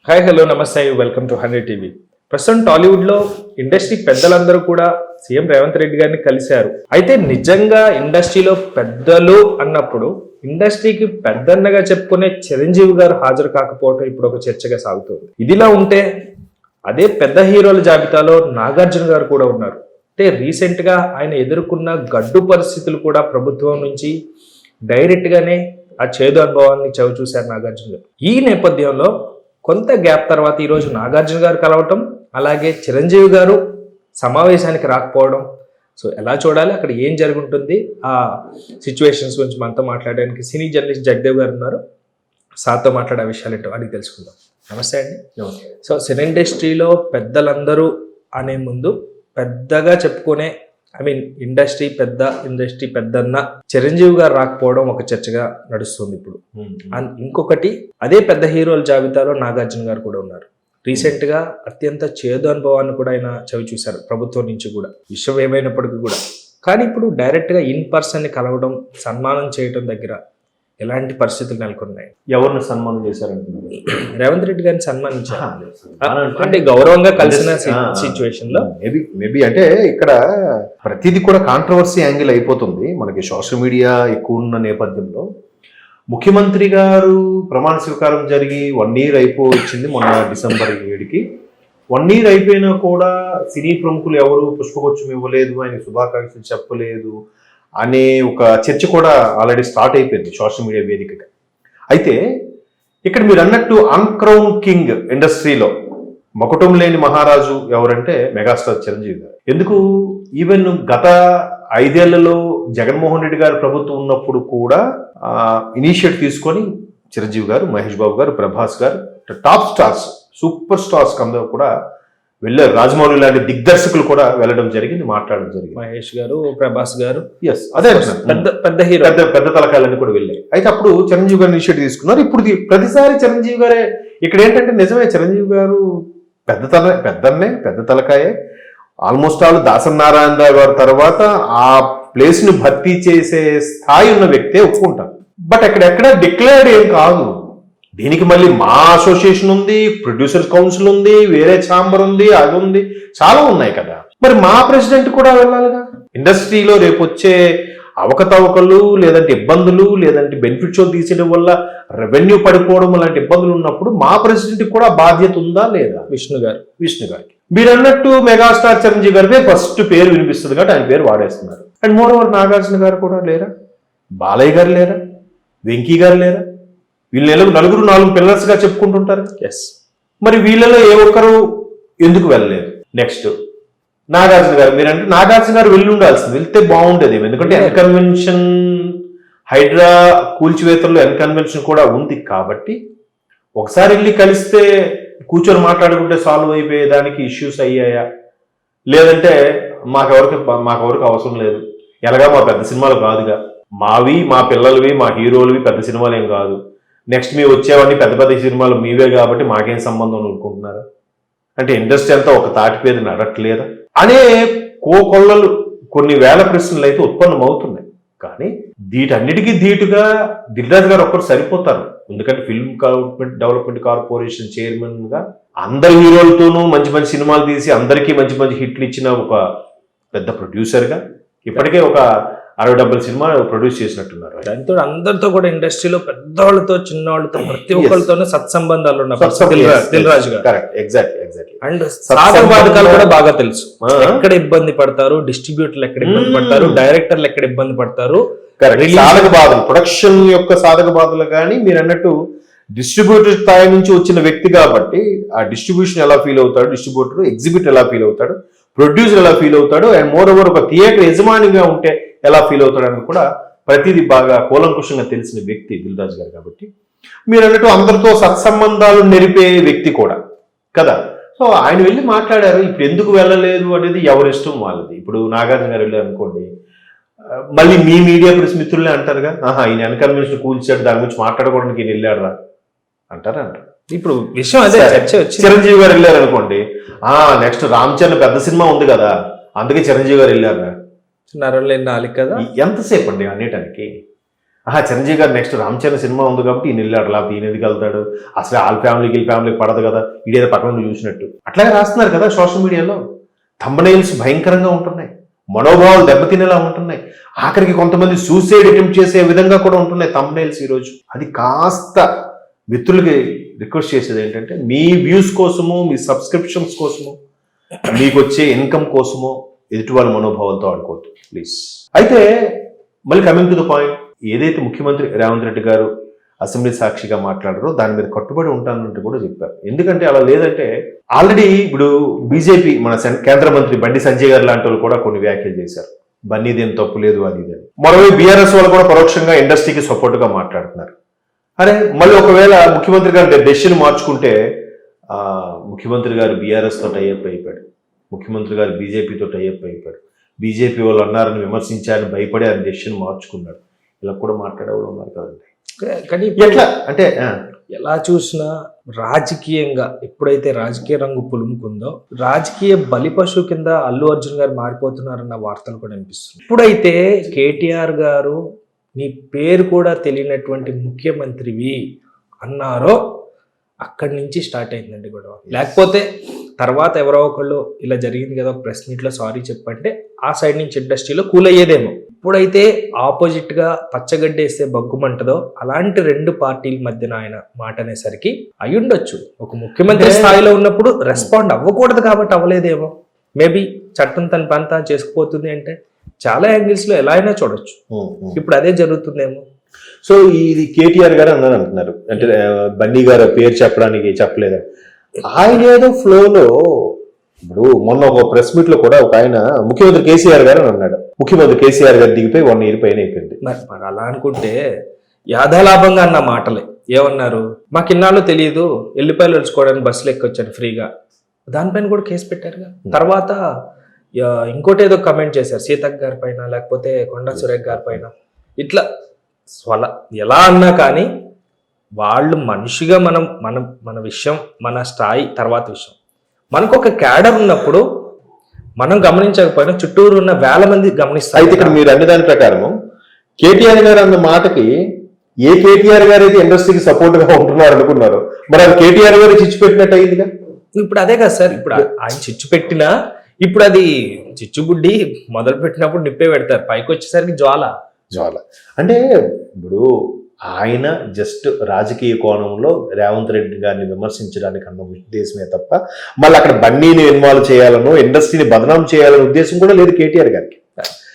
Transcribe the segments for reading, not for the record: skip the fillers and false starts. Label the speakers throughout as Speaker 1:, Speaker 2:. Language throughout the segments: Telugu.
Speaker 1: హాయ్ హలో నమస్తే వెల్కమ్ టు 100 టీవీ. ప్రస్తుతం టాలీవుడ్లో ఇండస్ట్రీ పెద్దలందరూ కూడా సీఎం రేవంత్ రెడ్డి గారిని కలిశారు. అయితే నిజంగా ఇండస్ట్రీలో పెద్దలు అన్నప్పుడు ఇండస్ట్రీకి పెద్దన్నగా చెప్పుకునే చిరంజీవి గారు హాజరు కాకపోవడం ఇప్పుడు ఒక చర్చగా సాగుతుంది. ఇదిలా ఉంటే అదే పెద్ద హీరోల జాబితాలో నాగార్జున గారు కూడా ఉన్నారు. అంటే రీసెంట్గా ఆయన ఎదుర్కొన్న గడ్డు పరిస్థితులు కూడా ప్రభుత్వం నుంచి డైరెక్ట్గానే ఆ చేదు అనుభవాన్ని చవి చూశారు నాగార్జున గారు. ఈ నేపథ్యంలో కొంత గ్యాప్ తర్వాత ఈరోజు నాగార్జున గారు కలవటం, అలాగే చిరంజీవి గారు సమావేశానికి రాకపోవడం, సో ఎలా చూడాలి, అక్కడ ఏం జరుగుతుంది, ఆ సిచ్యువేషన్స్ గురించి మనతో మాట్లాడడానికి సినీ జర్నలిస్ట్ జగదేవ్ గారు ఉన్నారు. సార్తో మాట్లాడే విషయాలు ఏంటో అడిగి తెలుసుకుందాం. నమస్తే అండి. సో సినీ ఇండస్ట్రీలో పెద్దలందరూ అనే ముందు పెద్దగా చెప్పుకునే ఇండస్ట్రీ పెద్దన్న చిరంజీవి గారు రాకపోవడం ఒక చర్చగా నడుస్తుంది ఇప్పుడు. ఇంకొకటి అదే పెద్ద హీరోల జాబితాలో నాగార్జున గారు కూడా ఉన్నారు. రీసెంట్ గా అత్యంత చేదు అనుభవాన్ని కూడా ఆయన చవి చూశారు ప్రభుత్వం నుంచి కూడా, విషయం ఏమైనప్పటికీ కూడా. కానీ ఇప్పుడు డైరెక్ట్ గా ఇన్ పర్సన్ ని కలవడం, సన్మానం చేయడం దగ్గర ఎలాంటి పరిస్థితులు నెలకొన్నాయి?
Speaker 2: ఎవరిని సన్మానం చేశారంటున్నారు?
Speaker 1: రేవంత్ రెడ్డి గారిని సన్మానించారు, అంటే గౌరవంగా కలిసిన సిచ్యువేషన్ లో
Speaker 2: మేబీ అంటే ఇక్కడ ప్రతిదీ కూడా కాంట్రవర్సీ యాంగిల్ అయిపోతుంది. మనకి సోషల్ మీడియా ఎక్కువ ఉన్న నేపథ్యంలో ముఖ్యమంత్రి గారు ప్రమాణ స్వీకారం జరిగి 1 year అయిపోవచ్చింది మొన్న December 7కి. 1 year అయిపోయినా కూడా సినీ ప్రముఖులు ఎవరు పుష్పగుచ్చం ఇవ్వలేదు, ఆయన శుభాకాంక్షలు చెప్పలేదు అనే ఒక చర్చ కూడా ఆల్రెడీ స్టార్ట్ అయిపోయింది సోషల్ మీడియా వేదికగా. అయితే ఇక్కడ మీరు అన్నట్టు అన్క్రౌన్ కింగ్ ఇండస్ట్రీలో మకుటం లేని మహారాజు ఎవరంటే మెగాస్టార్ చిరంజీవి గారు. ఎందుకు ఈవెన్ గత 5 ఏళ్లలో జగన్మోహన్ రెడ్డి గారు ప్రభుత్వం ఉన్నప్పుడు కూడా ఇనిషియేట్ తీసుకొని చిరంజీవి గారు, మహేష్ బాబు గారు, ప్రభాస్ గారు, టాప్ స్టార్స్, సూపర్ స్టార్స్ అందరూ కూడా వెళ్ళారు. రాజమౌళి లాంటి దిగ్దర్శకులు కూడా వెళ్ళడం జరిగింది, మాట్లాడడం జరిగింది.
Speaker 1: మహేష్ గారు, ప్రభాస్ గారు,
Speaker 2: అదే
Speaker 1: పెద్ద హీరో,
Speaker 2: పెద్ద తలకాయలన్నీ కూడా వెళ్ళాయి. అయితే అప్పుడు చిరంజీవి గారు ఇనిషియేటివ్ తీసుకున్నారు. ఇప్పుడు ప్రతిసారి చిరంజీవి గారే. ఇక్కడ ఏంటంటే నిజమే, చిరంజీవి గారు పెద్ద తలకాయే. ఆల్మోస్ట్ ఆల్ దాసనారాయణరావు గారి తర్వాత ఆ ప్లేస్ ను భర్తీ చేసే స్థాయి ఉన్న వ్యక్తే ఒప్పుకుంటారు. బట్ ఎక్కడెక్కడ డిక్లేర్డ్ ఏం కాదు. దీనికి మళ్ళీ మా అసోసియేషన్ ఉంది, ప్రొడ్యూసర్స్ కౌన్సిల్ ఉంది, వేరే ఛాంబర్ ఉంది, అది ఉంది, చాలా ఉన్నాయి కదా. మరి మా ప్రెసిడెంట్ కూడా వెళ్ళాలిగా. ఇండస్ట్రీలో రేపు వచ్చే అవకతవకలు, లేదంటే ఇబ్బందులు, లేదంటే బెనిఫిట్ షో తీసేయడం వల్ల రెవెన్యూ పడిపోవడం లాంటి ఇబ్బందులు ఉన్నప్పుడు మా ప్రెసిడెంట్ కూడా బాధ్యత ఉందా లేదా? విష్ణు గారికి మీరు అన్నట్టు మెగాస్టార్ చిరంజీవి గారిదే ఫస్ట్ పేరు వినిపిస్తుంది కాబట్టి ఆయన పేరు వాడేస్తున్నారు. అండ్ మోర్ ఓవర్ నాగార్జున గారు కూడా లేరా, బాలయ్య గారు లేరా, వెంకీ గారు లేరా? వీళ్ళు నలుగురు 4 పిల్లర్స్ గా చెప్పుకుంటుంటారు. మరి వీళ్ళలో ఏ ఒక్కరు ఎందుకు వెళ్ళలేదు? నెక్స్ట్ నాగార్జున గారు. మీరంటే నాగార్జున గారు వెళ్ళి ఉండాల్సింది, వెళ్తే బాగుండేది. ఎందుకంటే ఎన్కన్వెన్షన్, హైడ్రా కూల్చివేతల్లో ఎన్కన్వెన్షన్ కూడా ఉంది కాబట్టి ఒకసారి వెళ్ళి కలిస్తే కూర్చొని మాట్లాడుకుంటే సాల్వ్ అయిపోయేదానికి ఇష్యూస్ అయ్యాయా? లేదంటే మాకెవరికి అవసరం లేదు, ఎలాగా మా పెద్ద సినిమాలు కాదుగా, మావి మా పిల్లలవి మా హీరోలవి పెద్ద సినిమాలు ఏం కాదు, నెక్స్ట్ మీ వచ్చేవన్నీ పెద్ద సినిమాలు మీవే కాబట్టి మాకేం సంబంధం అనుకుంటున్నారా? అంటే ఇండస్ట్రీ అంతా ఒక తాటిపేద నడట్లేదా అనే కోకొల్లలు కొన్ని వేల ప్రశ్నలు అయితే ఉత్పన్నమవుతున్నాయి. కానీ వీటన్నిటికీ ధీటుగా దిల్రాజు గారు ఒక్కరు సరిపోతారు. ఎందుకంటే ఫిల్మ్ డెవలప్మెంట్ కార్పొరేషన్ చైర్మన్ గా అందరి హీరోలతోనూ మంచి సినిమాలు తీసి అందరికీ మంచి హిట్లు ఇచ్చిన ఒక పెద్ద ప్రొడ్యూసర్ గా ఇప్పటికే ఒక 60-70 సినిమా ప్రొడ్యూస్ చేసినట్టున్నారు.
Speaker 1: దాంతో అందరితో కూడా ఇండస్ట్రీలో పెద్దవాళ్ళతో చిన్నవాళ్ళతో ప్రతి ఒక్కరితోనే సత్సంబంధాలు ఉన్నాయి దిల్రాజు గారు.
Speaker 2: Correct, exactly.
Speaker 1: అండ్ సాధక బాధకాలు కూడా బాగా తెలుసు. ఎక్కడ ఇబ్బంది పడతారు డిస్ట్రిబ్యూటర్లు, ఎక్కడ ఇబ్బంది పడతారు డైరెక్టర్లు, ఎక్కడ ఇబ్బంది పడతారు,
Speaker 2: సాధక బాధలు, ప్రొడక్షన్ యొక్క సాధక బాధలు. కానీ మీరు అన్నట్టు డిస్ట్రిబ్యూటర్ స్థాయి నుంచి వచ్చిన వ్యక్తి కాబట్టి ఆ డిస్ట్రిబ్యూషన్ ఎలా ఫీల్ అవుతాడు, డిస్ట్రిబ్యూటర్ ఎగ్జిబిట్ ఎలా ఫీల్ అవుతాడు, ప్రొడ్యూసర్ ఎలా ఫీల్ అవుతాడు, అండ్ మోర్ ఓవర్ ఒక థియేటర్ యజమానిగా ఉంటే ఎలా ఫీల్ అవుతాడని కూడా ప్రతిదీ బాగా కూలంకుషంగా తెలిసిన వ్యక్తి దిల్రాజు గారు. కాబట్టి మీరు అన్నట్టు అందరితో సత్సంబంధాలు నెరిపే వ్యక్తి కూడా కదా. సో ఆయన వెళ్ళి మాట్లాడారు. ఇప్పుడు ఎందుకు వెళ్ళలేదు అనేది ఎవరి ఇష్టం వాళ్ళది. ఇప్పుడు నాగార్జున గారు వెళ్ళారు అనుకోండి, మళ్ళీ మీ మీడియా ప్రెస్ మిత్రులే అంటారుగా, ఈయన ఎన్కన్వెన్షన్ కూల్చాడు, దాని గురించి మాట్లాడకూడడానికి ఈయన వెళ్ళాడురా అంటారు. ఇప్పుడు విషయం అదే. చిరంజీవి గారు వెళ్ళారు అనుకోండి, నెక్స్ట్ రామ్ చరణ్ పెద్ద సినిమా ఉంది కదా, అందుకే చిరంజీవి గారు వెళ్ళారా?
Speaker 1: నరలేని నాలుగు కదా.
Speaker 2: ఎంతసేపు అండి అనేటానికి? చిరంజీవి గారు నెక్స్ట్ రామ్ చరణ్ సినిమా ఉంది కాబట్టి ఈయన వెళ్ళాడు, లేకపోతే ఈయన ఎందుకు వెళ్తాడు, అసలు వాళ్ళ ఫ్యామిలీకి వీళ్ళ ఫ్యామిలీకి పడదు కదా, ఈడేదో పక్కన నుండి చూసినట్టు అట్లాగే రాస్తున్నారు కదా సోషల్ మీడియాలో. థంబ్నెయిల్స్ భయంకరంగా ఉంటున్నాయి, మనోభావాలు దెబ్బతినేలా ఉంటున్నాయి, ఆఖరికి కొంతమంది సూసైడ్ అటెంప్ట్ చేసే విధంగా కూడా ఉంటున్నాయి థంబ్నెయిల్స్ ఈరోజు. అది కాస్త మిత్రులకి రిక్వెస్ట్ చేసేది ఏంటంటే, మీ వ్యూస్ కోసము, మీ సబ్స్క్రిప్షన్స్ కోసము, మీకు వచ్చే ఇన్కమ్ కోసము ఎదుటి వాళ్ళ మనోభావాలతో ఆడుకోవద్దు ప్లీజ్. అయితే మళ్ళీ కమింగ్ టు ద పాయింట్, ఏదైతే ముఖ్యమంత్రి రేవంత్ రెడ్డి గారు అసెంబ్లీ సాక్షిగా మాట్లాడారో దాని మీద కట్టుబడి ఉంటానంటూ కూడా చెప్పారు. ఎందుకంటే అలా లేదంటే ఆల్రెడీ ఇప్పుడు బీజేపీ మన కేంద్ర మంత్రి బండి సంజయ్ గారు లాంటి వాళ్ళు కూడా కొన్ని వ్యాఖ్యలు చేశారు, బన్నీదేం తప్పు లేదు అది ఇది అని. మరోవైపు బీఆర్ఎస్ వాళ్ళు కూడా పరోక్షంగా ఇండస్ట్రీకి సపోర్ట్ గా మాట్లాడుతున్నారు. అరే మళ్ళీ ఒకవేళ ముఖ్యమంత్రి గారు డెసిషన్ మార్చుకుంటే ముఖ్యమంత్రి గారు బీఆర్ఎస్ తో టైఅప్ అయిపోయాడు, ముఖ్యమంత్రి గారు బీజేపీతో టైఅప్ అయిపోయాడు, బీజేపీ వాళ్ళు అన్నారని విమర్శించారని భయపడి ఆయన డెసిషన్ మార్చుకున్నాడు, ఇలా కూడా మాట్లాడేవాళ్ళు ఉన్నారు కదండి.
Speaker 1: కానీ
Speaker 2: ఎట్లా అంటే
Speaker 1: ఎలా చూసినా రాజకీయంగా ఎప్పుడైతే రాజకీయ రంగు పులుముకుందో రాజకీయ బలిపశువు కింద అల్లు అర్జున్ గారు మారిపోతున్నారన్న వార్తలు కూడా వినిపిస్తుంది. ఇప్పుడైతే కేటీఆర్ గారు నీ పేరు కూడా తెలియనటువంటి ముఖ్యమంత్రివి అన్నారో అక్కడి నుంచి స్టార్ట్ అయిందండి గొడవ. లేకపోతే తర్వాత ఎవరో ఒకళ్ళు ఇలా జరిగింది కదా ప్రెస్ మీట్లో సారీ చెప్పంటే ఆ సైడ్ నుంచి ఇండస్ట్రీలో కూల్ అయ్యేదేమో. ఇప్పుడైతే ఆపోజిట్ గా పచ్చగడ్డేస్తే బగ్గుమంటదో అలాంటి రెండు పార్టీల మధ్యన ఆయన మాట అనేసరికి అయ్యుండొచ్చు. ఒక ముఖ్యమంత్రి స్థాయిలో ఉన్నప్పుడు రెస్పాండ్ అవ్వకూడదు కాబట్టి అవ్వలేదేమో. మేబీ చట్టం తన పని తాను చేసుకుపోతుంది అంటే చాలా యాంగిల్స్ లో ఎలా అయినా చూడొచ్చు. ఇప్పుడు అదే జరుగుతుందేమో.
Speaker 2: సో ఇది కేటీఆర్ గారు అన్నారు అంటున్నారు, అంటే బన్నీ గారు పేరు చెప్పడానికి చెప్పలేదు. ఆయన ఏదో ఫ్లోలో ఇప్పుడు మొన్న ఒక ప్రెస్ మీట్ లో కూడా ఒక ఆయన ముఖ్యమంత్రి కేసీఆర్ గారు అని అన్నాడు. ముఖ్యమంత్రి కేసీఆర్ గారు దిగిపోయి 1 year పైన అయిపోయింది.
Speaker 1: మరి అలా అనుకుంటే యాదాలాభంగా అన్న మాటలే ఏమన్నారు, మాకు ఇన్నాళ్ళు తెలియదు, ఎల్లిపాయలు వచ్చుకోవడానికి బస్సులు ఎక్కొచ్చాను ఫ్రీగా, దానిపైన కూడా కేసు పెట్టారుగా. తర్వాత ఇంకోటి ఏదో కమెంట్ చేశారు సీతక్ గారి పైన, లేకపోతే కొండా సురేఖ్ గారి పైన. ఇట్లా ఎలా అన్నా కానీ వాళ్ళు మనిషిగా మన విషయం, మన స్థాయి తర్వాత విషయం. మనకు ఒక క్యాడర్ ఉన్నప్పుడు మనం గమనించకపోయినా చుట్టూరు ఉన్న వేల మంది గమనిస్తారు.
Speaker 2: అయితే ఇక్కడ మీరు అన్ని దాని ప్రకారం కేటీఆర్ గారు అన్న మాటకి ఏ కేటీఆర్ గారు అయితే ఇండస్ట్రీకి సపోర్ట్ గా ఉంటున్నారు అనుకున్నారు, మరి అది కేటీఆర్ గారు చిచ్చు పెట్టినట్టు అయిందిగా.
Speaker 1: ఇప్పుడు అదే కదా సార్, ఇప్పుడు ఆయన చిచ్చు పెట్టినా ఇప్పుడు అది చిచ్చుబుడ్డి మొదలు పెట్టినప్పుడు నిప్పే పెడతారు, పైకి వచ్చేసరికి జ్వాల
Speaker 2: అంటే ఇప్పుడు ఆయన జస్ట్ రాజకీయ కోణంలో రేవంత్ రెడ్డి గారిని విమర్శించడానికి అన్న ఉద్దేశమే తప్ప మళ్ళీ అక్కడ బన్నీని ఇన్వాల్వ్ చేయాలనో ఇండస్ట్రీని బదనాం చేయాలనే ఉద్దేశం కూడా లేదు కేటీఆర్ గారికి.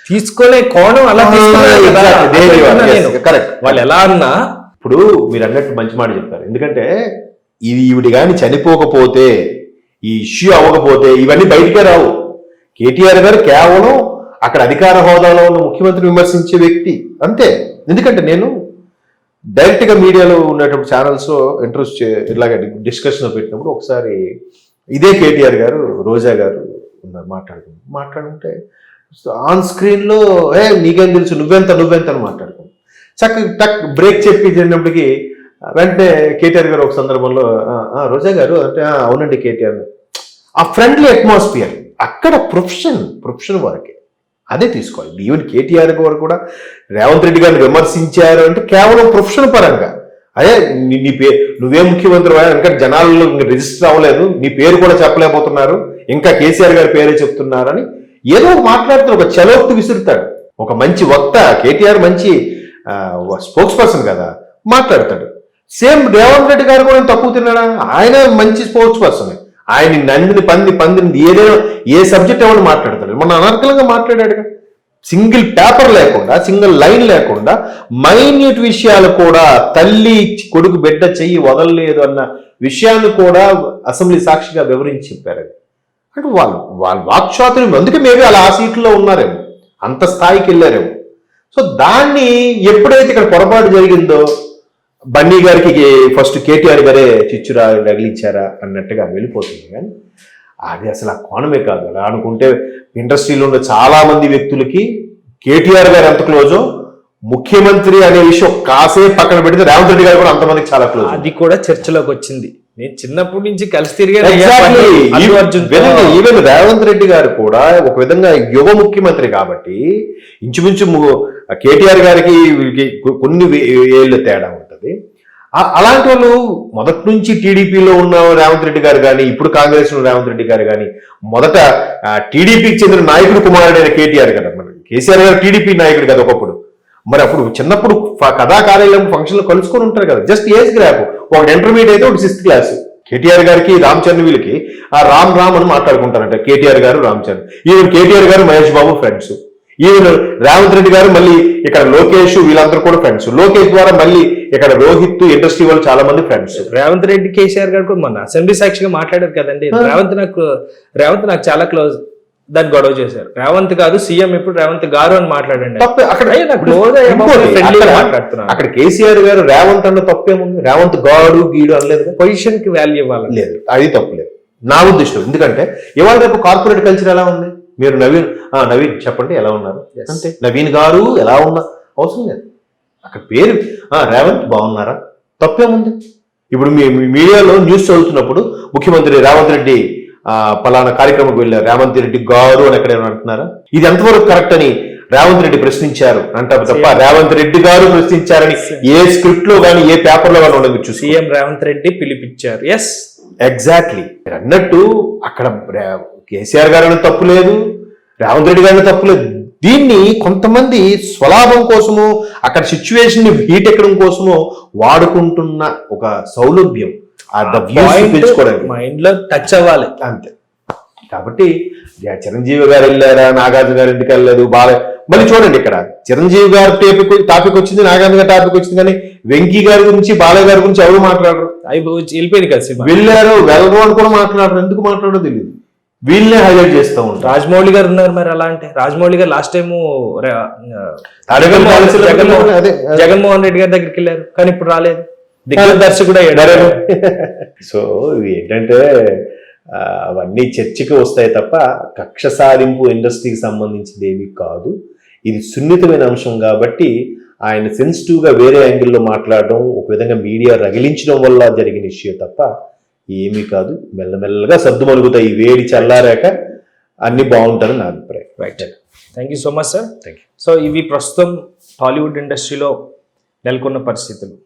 Speaker 1: తీసుకునే కోణం అలా
Speaker 2: కరెక్ట్.
Speaker 1: వాళ్ళు ఎలా అన్నా
Speaker 2: ఇప్పుడు మీరు అన్నట్టు మంచి మాట చెప్పారు. ఎందుకంటే ఈవిడి కానీ చనిపోకపోతే, ఈ ఇష్యూ అవ్వకపోతే ఇవన్నీ బయటికే రావు. కేటీఆర్ గారు కేవలం అక్కడ అధికార హోదాలో ఉన్న ముఖ్యమంత్రిని విమర్శించే వ్యక్తి అంతే. ఎందుకంటే నేను డైరెక్ట్ గా మీడియాలో ఉన్నటువంటి ఛానల్స్ లో ఇంట్రెస్ట్ ఇలాగ డిస్కషన్ పెట్టినప్పుడు ఒకసారి ఇదే కేటీఆర్ గారు రోజా గారు ఉన్నారు మాట్లాడుకుంటే ఆన్ స్క్రీన్ లో నీకేం తెలుసు నువ్వెంత అని మాట్లాడుకుంటాం. టక్ బ్రేక్ చెప్పి తిన్నప్పటికీ వెంటనే కేటీఆర్ గారు ఒక సందర్భంలో రోజా గారు అంటే అవునండి కేటీఆర్. ఆ ఫ్రెండ్లీ అట్మాస్ఫియర్ అక్కడ ప్రొఫెషన్ వరకే అదే తీసుకోవాలి. ఈవెన్ కేటీఆర్ గారు కూడా రేవంత్ రెడ్డి గారిని విమర్శించారు అంటే కేవలం ప్రొఫెషన్ పరంగా, అదే నీ పేరు నువ్వే ముఖ్యమంత్రి ఇంకా జనాల్లో రిజిస్టర్ అవ్వలేదు, నీ పేరు కూడా చెప్పలేకపోతున్నారు, ఇంకా కేసీఆర్ గారి పేరే చెప్తున్నారని ఏదో మాట్లాడుతూ ఒక చలోక్తి విసురుతాడు. ఒక మంచి వక్త కేటీఆర్, మంచి స్పోక్స్ పర్సన్ కదా, మాట్లాడతాడు. సేమ్ రేవంత్ రెడ్డి గారు కూడా తక్కువ తిన్నాడా, ఆయన మంచి స్పోక్స్ పర్సన్, ఆయన నందిని పందిని ఏదైనా ఏ సబ్జెక్ట్ ఏమని మాట్లాడతాడు. మొన్న అనర్కలంగా మాట్లాడాడుగా, సింగిల్ పేపర్ లేకుండా, సింగిల్ లైన్ లేకుండా మైన్యూట్ విషయాలు కూడా, తల్లి కొడుకు బిడ్డ చెయ్యి వదలలేదు అన్న విషయాన్ని కూడా అసెంబ్లీ సాక్షిగా వివరించి చెప్పారు. అంటే వాళ్ళ వాక్చాతుర్యం, అందుకే మేబీ అలా ఆ సీట్లో ఉన్నారేమో, అంత స్థాయికి వెళ్ళారేమో. సో దాన్ని ఎప్పుడైతే ఇక్కడ పొరపాటు జరిగిందో బన్నీ గారికి ఫస్ట్ కేటీఆర్ గారే చిచ్చురా రగిలించారా అన్నట్టుగా వెళ్ళిపోతుంది. కానీ అది అసలు ఆ కోణమే కాదు. అలా అనుకుంటే ఇండస్ట్రీలో ఉన్న చాలా మంది వ్యక్తులకి కేటీఆర్ గారు ఎంత క్లోజో, ముఖ్యమంత్రి అనే విషయం కాసేపు పక్కన పెడితే రేవంత్ రెడ్డి గారు కూడా అంతమందికి చాలా క్లోజ్.
Speaker 1: అది కూడా చర్చలోకి వచ్చింది. నేను చిన్నప్పటి నుంచి కలిసి తిరిగే
Speaker 2: ఈవెన్ రేవంత్ రెడ్డి గారు కూడా ఒక విధంగా యువ ముఖ్యమంత్రి కాబట్టి ఇంచుమించు కేటీఆర్ గారికి వీరికి కొన్ని ఏళ్ళు తేడా ఉంటుంది. అలాంటి వాళ్ళు మొదటి నుంచి టీడీపీలో ఉన్న రేవంత్ రెడ్డి గారు కానీ ఇప్పుడు కాంగ్రెస్ లో రేవంత్ రెడ్డి గారు కానీ మొదట టీడీపీకి చెందిన నాయకుడు కుమారుడైన కేటీఆర్ కదా, మరి కేసీఆర్ గారు టీడీపీ నాయకుడు కదా ఒకప్పుడు. మరి అప్పుడు చిన్నప్పుడు కథా కార్యాలయం ఫంక్షన్లు కలుసుకొని ఉంటారు కదా, జస్ట్ ఏజ్ గ్రాప్. ఒకటి ఇంటర్మీడియట్ అయితే ఒకటి 6th క్లాస్. కేటీఆర్ గారికి రామ్ చరణ్ వీళ్ళకి ఆ రామ్ రామ్ అని మాట్లాడుకుంటారంట. కేటీఆర్ గారు రామ్ చరణ్, ఈవెన్ కేటీఆర్ గారు మహేష్ బాబు ఫ్రెండ్స్, ఈవెన్ రేవంత్ రెడ్డి గారు మళ్ళీ ఇక్కడ లోకేష్ వీళ్ళందరూ కూడా ఫ్రెండ్స్. లోకేష్ ద్వారా మళ్ళీ ఇక్కడ రోహిత్ ఇండస్ట్రీ వాళ్ళు చాలా మంది ఫ్రెండ్స్.
Speaker 1: రేవంత్ రెడ్డి కేసీఆర్ గారు కూడా మొన్న అసెంబ్లీ సాక్షిగా మాట్లాడారు కదండి. రేవంత్ నాకు చాలా క్లోజ్, దాన్ని గొడవ చేశారు. రేవంత్ కాదు సీఎం, ఇప్పుడు రేవంత్ గారు అని మాట్లాడండి.
Speaker 2: అక్కడ కేసీఆర్ గారు రేవంత్ అన్న తప్పేముంది? రేవంత్ గాడు గీడు అనలేదు.
Speaker 1: పొజిషన్ కి వాల్యూ ఇవ్వాలి
Speaker 2: లేదు, అది తప్పులేదు నా ఉద్దేశం. ఎందుకంటే ఇవాళ రేపు కార్పొరేట్ కల్చర్ ఎలా ఉంది? మీరు నవీన్ చెప్పండి ఎలా ఉన్నారు అంటే నవీన్ గారు ఎలా ఉన్నా అవసరం లేదు. అక్కడ పేరు రేవంత్ బాగున్నారా, తప్పేముంది? ఇప్పుడు మీ మీడియాలో న్యూస్ చదువుతున్నప్పుడు ముఖ్యమంత్రి రేవంత్ రెడ్డి పలానా కార్యక్రమంకి వెళ్ళారు, రేవంత్ రెడ్డి గారు అని ఎక్కడైనా అంటున్నారా? ఇది ఎంతవరకు కరెక్ట్ అని రేవంత్ రెడ్డి ప్రశ్నించారు అంటారు తప్ప రేవంత్ రెడ్డి గారు ప్రశ్నించారని ఏ స్క్రిప్ట్ లో కానీ ఏ పేపర్ లో కానీ ఉండదు.
Speaker 1: సీఎం రేవంత్ రెడ్డి పిలిపించారు. ఎస్
Speaker 2: ఎగ్జాక్ట్లీ అన్నట్టు అక్కడ కేసీఆర్ గారు తప్పు లేదు, రేవంత్ రెడ్డి గారిని తప్పు లేదు. దీన్ని కొంతమంది స్వలాభం కోసమో అక్కడ సిచ్యువేషన్ ని హీట్ ఎక్కడం కోసమో వాడుకుంటున్న ఒక సౌలభ్యం
Speaker 1: మైండ్ లో టచ్ అవ్వాలి
Speaker 2: అంతే. కాబట్టి చిరంజీవి గారు వెళ్ళారా, నాగార్జున గారు ఎందుకు వెళ్ళలేదు? బాగా మళ్ళీ చూడండి, ఇక్కడ చిరంజీవి గారు టాపిక్ వచ్చింది, నాగార్జున గారి టాపిక్ వచ్చింది, కానీ వెంకీ గారి గురించి బాలయ్య గారి గురించి ఎవరు మాట్లాడరు.
Speaker 1: వెళ్ళిపోయింది కదా,
Speaker 2: వెళ్ళారు వెళ్ళరు అని కూడా మాట్లాడరు. ఎందుకు మాట్లాడో తెలియదు, వీళ్ళనే హైలైట్ చేస్తూ ఉంటారు.
Speaker 1: రాజమౌళి గారు ఉన్నారు, మరి అలా అంటే రాజమౌళి గారు లాస్ట్ టైం జగన్మోహన్ రెడ్డి గారి దగ్గరికి వెళ్ళారు, కానీ ఇప్పుడు రాలేదు. దర్శకుడు అయ్యాడు.
Speaker 2: సో ఇవి ఏంటంటే అవన్నీ చర్చకి వస్తాయి తప్ప కక్ష సాధింపు ఇండస్ట్రీకి సంబంధించింది ఏమీ కాదు. ఇది సున్నితమైన అంశం కాబట్టి ఆయన సెన్సిటివ్ గా వేరే యాంగిల్లో మాట్లాడడం, ఒక విధంగా మీడియా రగిలించడం వల్ల జరిగిన ఇష్యూ తప్ప ఏమీ కాదు. మెల్లమెల్లగా సర్దుమలుగుతాయి. వేడి చల్లారాక అన్ని బాగుంటుందని నా అభిప్రాయం.
Speaker 1: Right, thank you so much sir. Thank you. So ఇవి ప్రస్తుతం టాలీవుడ్ ఇండస్ట్రీలో నెలకొన్న పరిస్థితులు.